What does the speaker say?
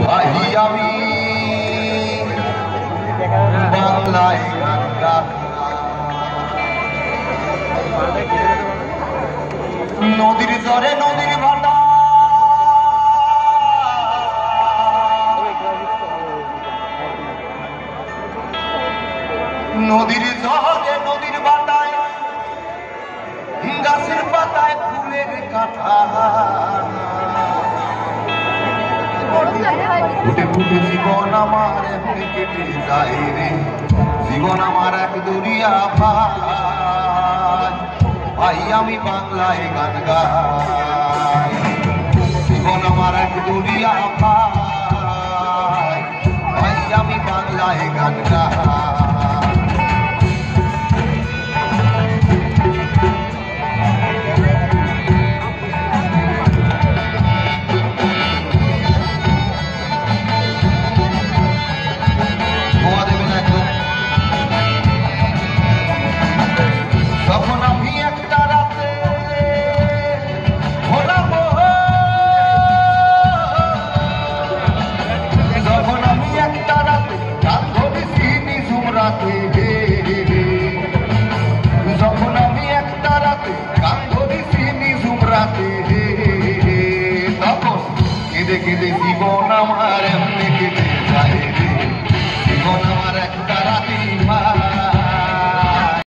ভাই আমি বাংলায় গান গাই, নদীর জ্বরে নদীর ভাটা, নদীর জ্বরে নদীর বাটায়, গাছের পাতায় ফুলের কাঁটা, ফুটে ফুটে জীবন আমার এমনি কেটে যায় রে, জীবন আমার এক দরিয়া ভাই, ভাই আমি বাংলায় গান গাই, জীবন আমার এক দরিয়া ভাই, ভাই আমি বাংলায় গান গাই। যখন আমি একটা রাতে গান ধরেছি নিঝুম রাতে, যখন আমি একটা রাতে গান ধরেছি নিঝুম রাতে, তখন কেঁদে কেঁদে জীবন আমার এমনি কেটে যায় রে, জীবন আমার একটা রাতে।